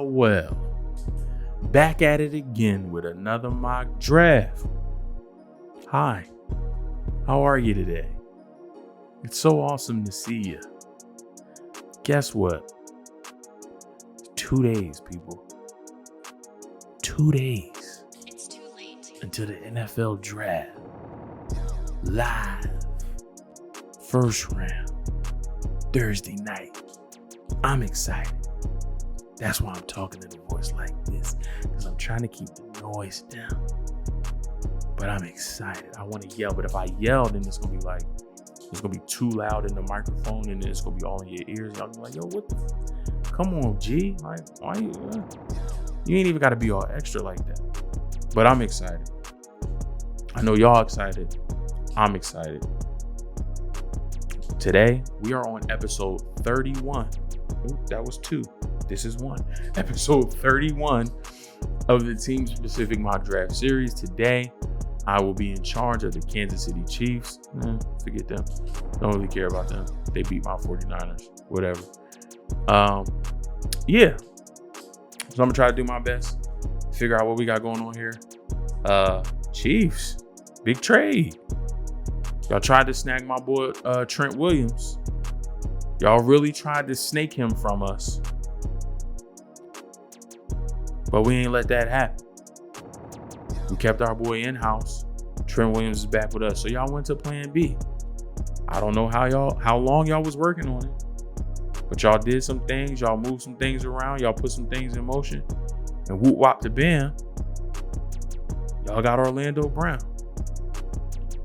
Well. Back at it again with another mock draft. Hi, how are you today? It's so awesome to see you. Guess what? 2 days, people. 2 days. It's too late. Until the NFL draft. Live. First round. Thursday night. I'm excited. That's why I'm talking in a voice like this, because I'm trying to keep the noise down. But I'm excited. I want to yell, but if I yell, then it's going to be too loud in the microphone, and then it's going to be all in your ears. Y'all be like, yo, what the? Come on, G. Like, why you ain't even got to be all extra like that. But I'm excited. I know y'all excited. I'm excited. Today, we are on episode 31. Ooh, that was 2. This is 1. Episode 31 of the Team Specific Mock Draft Series. Today, I will be in charge of the Kansas City Chiefs. Forget them. Don't really care about them. They beat my 49ers. Whatever. Yeah. So I'm going to try to do my best. Figure out what we got going on here. Chiefs. Big trade. Y'all tried to snag my boy Trent Williams. Y'all really tried to snake him from us. But we ain't let that happen. We kept our boy in-house. Trent Williams is back with us. So y'all went to plan B. I don't know how long y'all was working on it. But y'all did some things. Y'all moved some things around. Y'all put some things in motion. And whoop wop to bam. Y'all got Orlando Brown.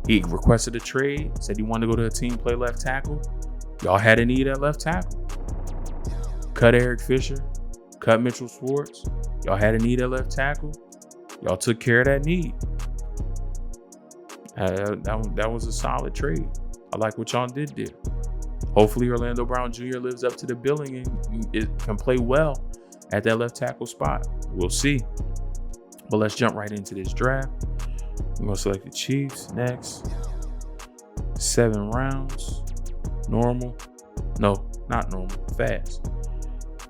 He requested a trade. Said he wanted to go to a team play left tackle. Y'all had a need at left tackle. Cut Eric Fisher. Cut Mitchell Schwartz. Y'all had a need at left tackle. Y'all took care of that need. That was a solid trade. I like what y'all did there. Hopefully Orlando Brown Jr. lives up to the billing and it can play well at that left tackle spot. We'll see. But let's jump right into this draft. I'm going to select the Chiefs next. 7 rounds. Normal. No, not normal. Fast.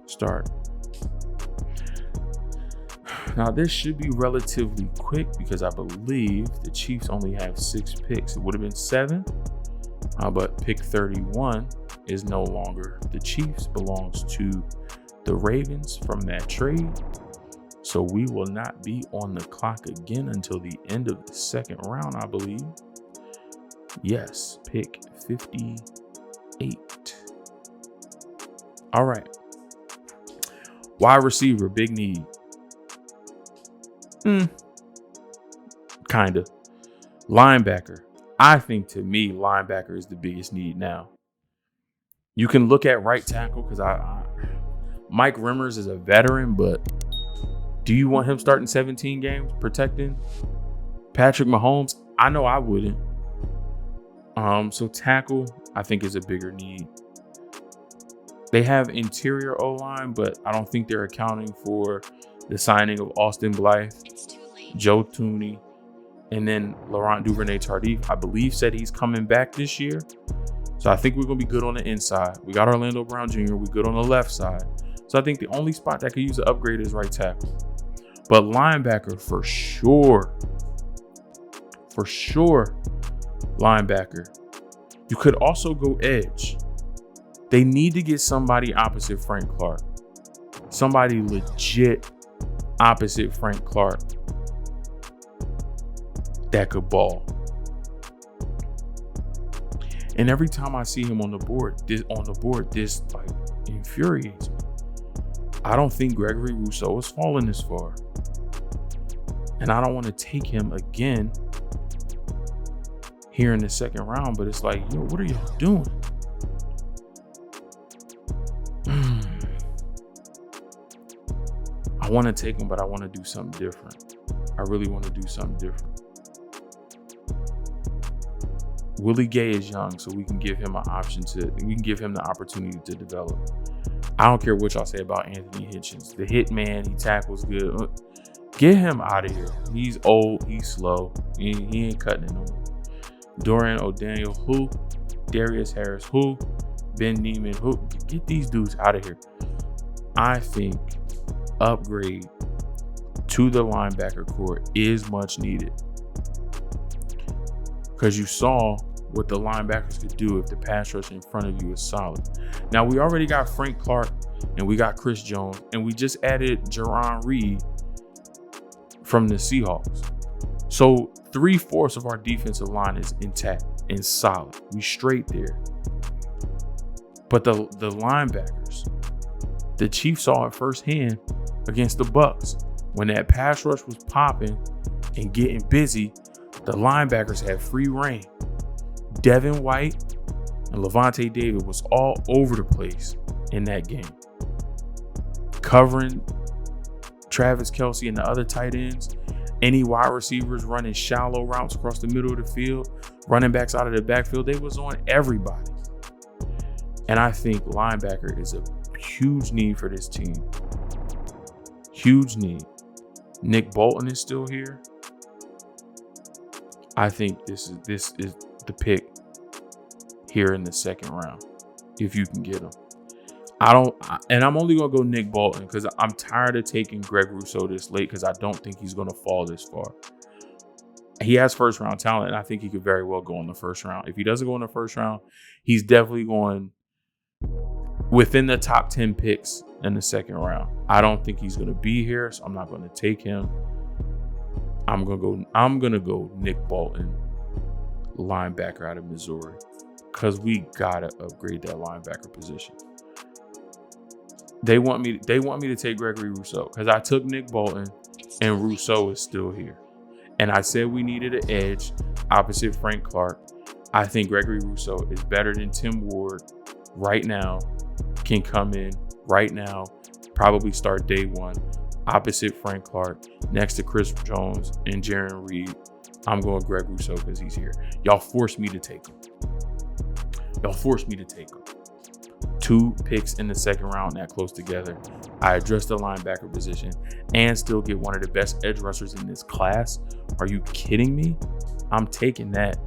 Start. Now, this should be relatively quick because I believe the Chiefs only have 6 picks. It would have been 7, but pick 31 is no longer the Chiefs. Belongs to the Ravens from that trade. So we will not be on the clock again until the end of the second round, I believe. Yes, pick 58. All right. Wide receiver, big need. Kind of. Linebacker. I think to me, linebacker is the biggest need now. You can look at right tackle because Mike Rimmers is a veteran, but do you want him starting 17 games protecting Patrick Mahomes? I know I wouldn't. So tackle, I think, is a bigger need. They have interior O-line, but I don't think they're accounting for the signing of Austin Blythe, Joe Thuney, and then Laurent Duvernay-Tardif, I believe, said he's coming back this year. So I think we're going to be good on the inside. We got Orlando Brown Jr. We're good on the left side. So I think the only spot that could use an upgrade is right tackle. But linebacker, for sure. For sure, linebacker. You could also go edge. They need to get somebody opposite Frank Clark. Somebody legit opposite Frank Clark that could ball. And every time I see him on the board, this like infuriates me. I don't think Gregory Rousseau has fallen this far. And I don't want to take him again here in the second round, but it's like, yo, what are y'all doing? I want to take him, but I want to do something different. I really want to do something different. Willie Gay is young, so we can give him the opportunity to develop. I don't care what y'all say about Anthony Hitchens. The hit man, he tackles good. Get him out of here. He's old, he's slow. He ain't cutting it no more. Dorian O'Daniel, who? Darius Harris, who? Ben Neiman, who? Get these dudes out of here. I think upgrade to the linebacker core is much needed. Because you saw what the linebackers could do if the pass rush in front of you is solid. Now, we already got Frank Clark and we got Chris Jones, and we just added Jaron Reed from the Seahawks. So 3/4 of our defensive line is intact and solid. We straight there. But the linebackers, the Chiefs saw it firsthand against the Bucs. When that pass rush was popping and getting busy, the linebackers had free reign. Devin White and Levante David was all over the place in that game, covering Travis Kelce and the other tight ends. Any wide receivers running shallow routes across the middle of the field, running backs out of the backfield, they was on everybody. And I think linebacker is a huge need for this team. Huge need. Nick Bolton is still here. I think this is the pick here in the second round, if you can get him. I'm only gonna go Nick Bolton because I'm tired of taking Greg Rousseau this late because I don't think he's gonna fall this far. He has first round talent, and I think he could very well go in the first round. If he doesn't go in the first round, he's definitely going within the top 10 picks in the second round. I don't think he's gonna be here, so I'm not gonna take him. I'm gonna go Nick Bolton, linebacker out of Missouri, because we gotta upgrade that linebacker position. They want me to take Gregory Rousseau because I took Nick Bolton and Rousseau is still here. And I said we needed an edge opposite Frank Clark. I think Gregory Rousseau is better than Tim Ward right now, can come in right now, probably start day one, opposite Frank Clark, next to Chris Jones and Jaron Reed. I'm going Greg Rousseau because he's here. Y'all forced me to take him. 2 picks in the second round that close together. I addressed the linebacker position and still get one of the best edge rushers in this class. Are you kidding me? I'm taking that.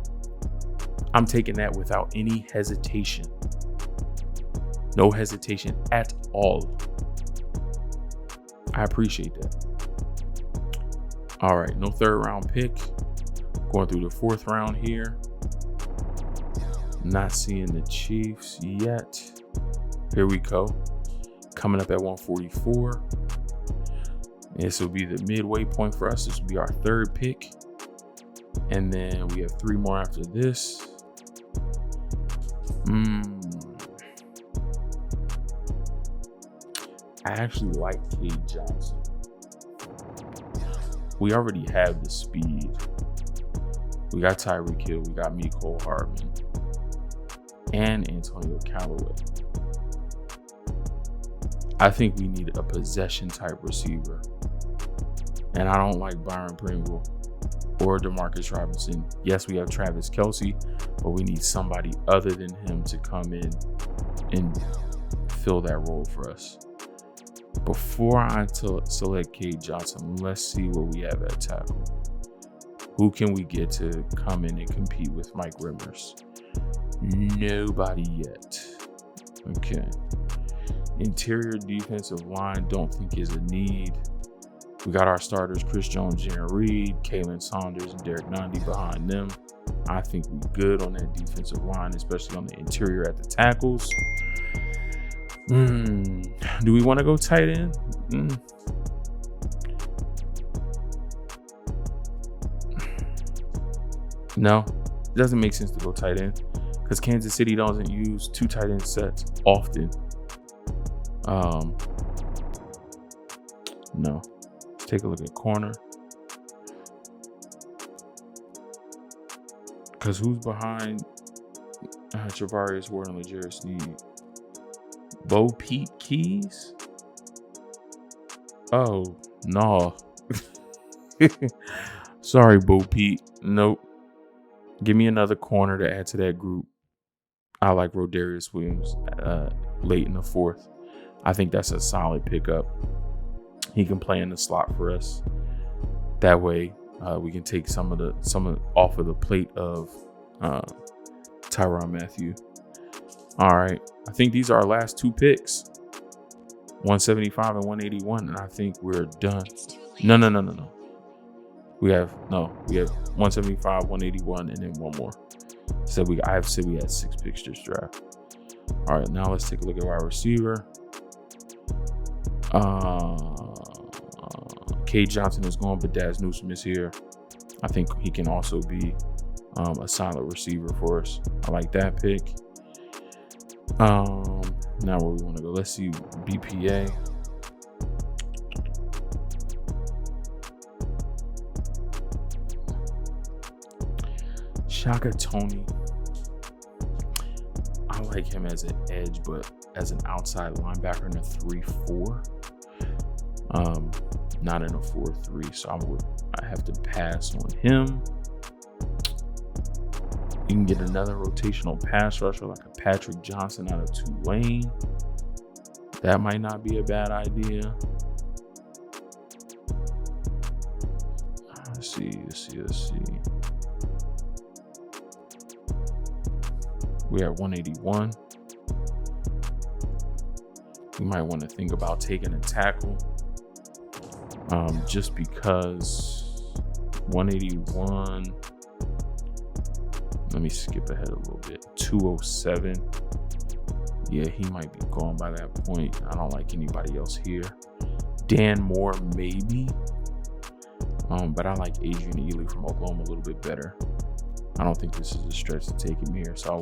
I'm taking that without any hesitation. No hesitation at all. I appreciate that. All right, no third round pick. Going through the fourth round here. Not seeing the Chiefs yet. Here we go. Coming up at 144. This will be the midway point for us. This will be our third pick. And then we have 3 more after this. I actually like Cade Johnson. We already have the speed. We got Tyreek Hill. We got Mecole Hardman. And Antonio Callaway. I think we need a possession type receiver. And I don't like Byron Pringle or Demarcus Robinson. Yes, we have Travis Kelce, but we need somebody other than him to come in and fill that role for us. Before I select Cade Johnson, let's see what we have at tackle. Who can we get to come in and compete with Mike Rimmers? Nobody yet. Okay. Interior defensive line, don't think is a need. We got our starters, Chris Jones, Jaron Reed, Kalen Saunders, and Derek Nundy behind them. I think we're good on that defensive line, especially on the interior at the tackles. Do we want to go tight end? No, it doesn't make sense to go tight end because Kansas City doesn't use 2 tight end sets often. No. Let's take a look at corner. Because who's behind Travarius Ward and L'Jarius Sneed? Bo Pete Keys? Oh, no. Sorry, Bo Pete. Nope. Give me another corner to add to that group. I like Rodarius Williams late in the 4th. I think that's a solid pickup. He can play in the slot for us. That way, we can take some off of the plate of Tyrann Mathieu. All right. I think these are our last 2 picks. 175 and 181. And I think we're done. No. We have 175, 181, and then one more. I have said we had 6 picks this draft. All right, now let's take a look at wide receiver. Cade Johnson is gone, but Daz Newsome is here. I think he can also be a solid receiver for us. I like that pick. Now where we want to go. Let's see BPA. Shaka Toney. I like him as an edge, but as an outside linebacker in a 3-4. Not in a 4-3. So I have to pass on him. You can get another rotational pass rusher like a Patrick Johnson out of Tulane. That might not be a bad idea. Let's see. We are 181. You might want to think about taking a tackle. Just because 181. Let me skip ahead a little bit. 207. Yeah, he might be gone by that point. I don't like anybody else here. Dan Moore, maybe. But I like Adrian Ely from Oklahoma a little bit better. I don't think this is a stretch to take him here. So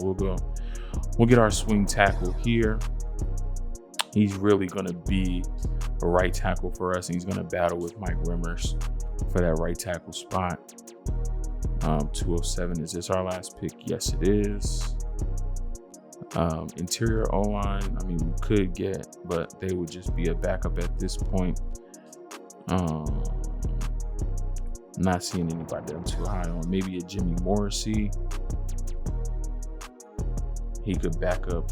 we'll get our swing tackle here. He's really going to be a right tackle for us. And he's going to battle with Mike Rimmers for that right tackle spot. 207. Is this our last pick? Yes, it is. Interior O-line, I mean, we could get, but they would just be a backup at this point. Not seeing anybody that I'm too high on. Maybe a Jimmy Morrissey. He could back up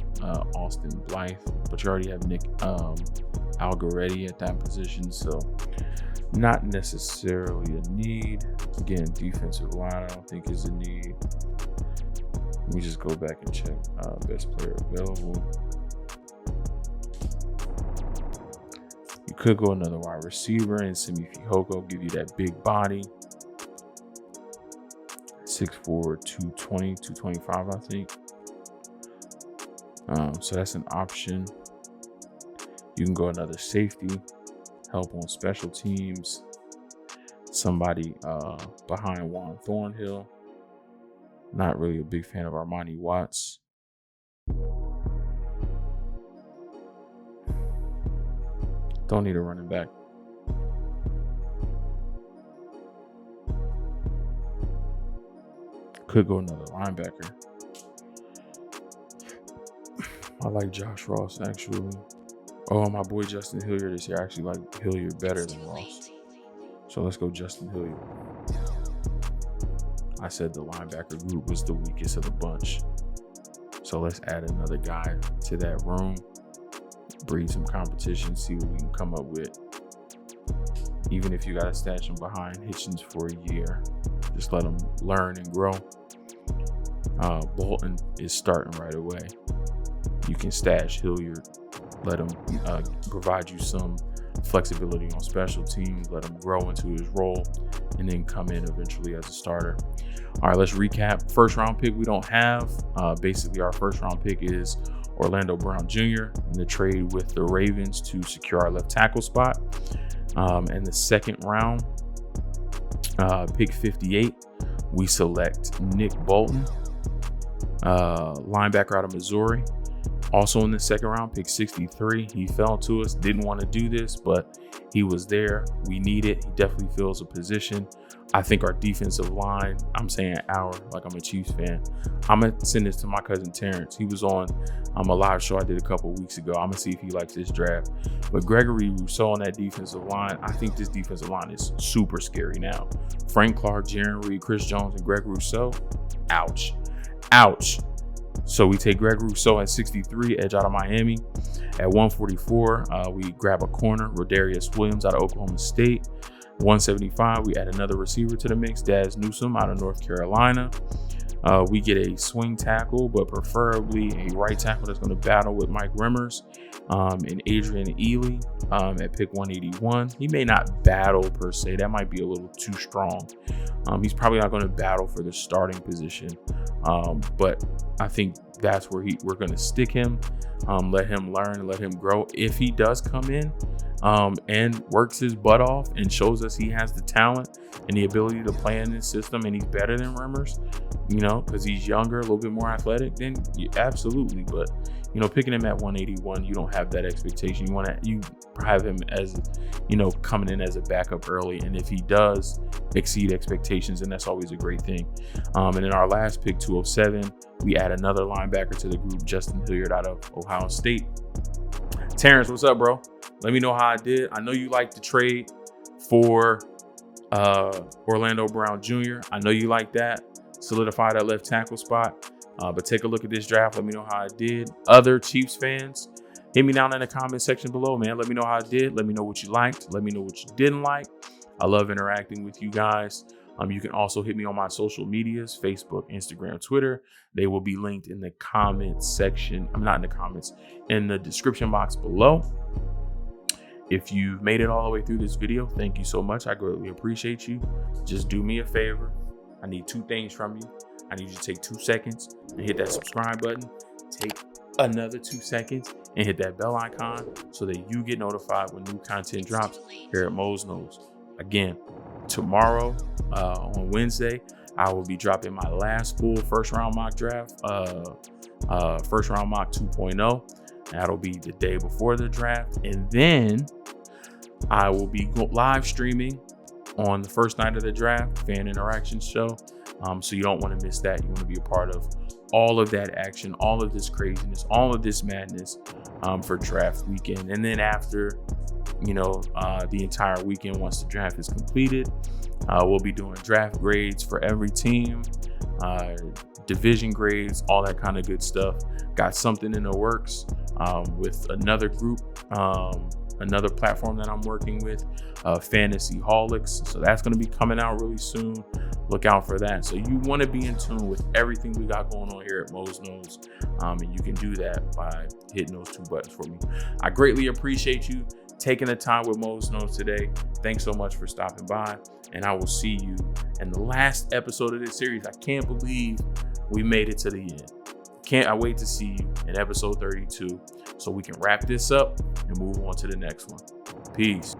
Austin Blythe, but you already have Nick Algoretti at that position, so not necessarily a need. Again, defensive line, I don't think is a need. Let me just go back and check best player available. You could go another wide receiver and Simi Fehoko, give you that big body. 6'4", 220, 225, I think. So that's an option. You can go another safety, help on special teams. Somebody behind Juan Thornhill. Not really a big fan of Armani Watts. Don't need a running back. Could go another linebacker. I like Josh Ross, actually. Oh, my boy Justin Hilliard is here. I actually like Hilliard better than Ross. So let's go Justin Hilliard. I said the linebacker group was the weakest of the bunch. So let's add another guy to that room. Breed some competition, see what we can come up with. Even if you got to stash him behind Hitchens for a year, just let him learn and grow. Bolton is starting right away. You can stash Hilliard, let him provide you some flexibility on special teams, let him grow into his role, and then come in eventually as a starter. All right, let's recap. First round pick we don't have. Basically, our first round pick is Orlando Brown Jr. in the trade with the Ravens to secure our left tackle spot. And the second round, pick 58, we select Nick Bolton, linebacker out of Missouri. Also in the second round, pick 63, he fell to us. Didn't want to do this, but he was there. We need it. He definitely fills a position. I think our defensive line, I'm saying our, like I'm a Chiefs fan. I'm going to send this to my cousin Terrence. He was on a live show I did a couple of weeks ago. I'm going to see if he likes this draft. But Gregory Rousseau on that defensive line, I think this defensive line is super scary now. Frank Clark, Jaron Reed, Chris Jones, and Greg Rousseau. Ouch. Ouch. So we take Greg Rousseau at 63, edge out of Miami. At 144, we grab a corner, Rodarius Williams out of Oklahoma State. 175, we add another receiver to the mix, Daz Newsome out of North Carolina. We get a swing tackle, but preferably a right tackle that's going to battle with Mike Remmers and Adrian Ely at pick 181. He may not battle per se. That might be a little too strong. He's probably not going to battle for the starting position, but I think that's where we're going to stick him, let him learn and let him grow. If he does come in and works his butt off and shows us he has the talent and the ability to play in this system, and he's better than Remmers, because he's younger, a little bit more athletic, then absolutely. But picking him at 181, you don't have that expectation. You have him as coming in as a backup early, and if he does exceed expectations, then that's always a great thing. And in our last pick, 207, we add another linebacker to the group, Justin Hilliard out of Ohio State. Terrence, what's up, bro? Let me know how I did. I know you like the trade for Orlando Brown Jr. I know you like that. Solidify that left tackle spot. But take a look at this draft. Let me know how I did. Other Chiefs fans, hit me down in the comment section below, man. Let me know how I did. Let me know what you liked. Let me know what you didn't like. I love interacting with you guys. You can also hit me on my social medias, Facebook, Instagram, Twitter. They will be linked in the comments section. I'm not in the comments, in the description box below. If you've made it all the way through this video, thank you so much. I greatly appreciate you. Just do me a favor. I need 2 things from you. I need you to take 2 seconds and hit that subscribe button. Take another 2 seconds and hit that bell icon so that you get notified when new content drops here at Mose Knows. Again, tomorrow on Wednesday, I will be dropping my last full first round mock draft, first round mock 2.0. That'll be the day before the draft. And then I will be live streaming on the first night of the draft, fan interaction show. So you don't want to miss that. You want to be a part of all of that action, all of this craziness, all of this madness for draft weekend. And then after, the entire weekend, once the draft is completed, we'll be doing draft grades for every team, division grades, all that kind of good stuff. Got something in the works with another group, another platform that I'm working with, Fantasy Holics. So that's going to be coming out really soon. Look out for that. So you want to be in tune with everything we got going on here at Mose Knows. And you can do that by hitting those 2 buttons for me. I greatly appreciate you taking the time with Mose Knows today. Thanks so much for stopping by. And I will see you in the last episode of this series. I can't believe we made it to the end. I wait to see you in episode 32 so we can wrap this up and move on to the next one. Peace.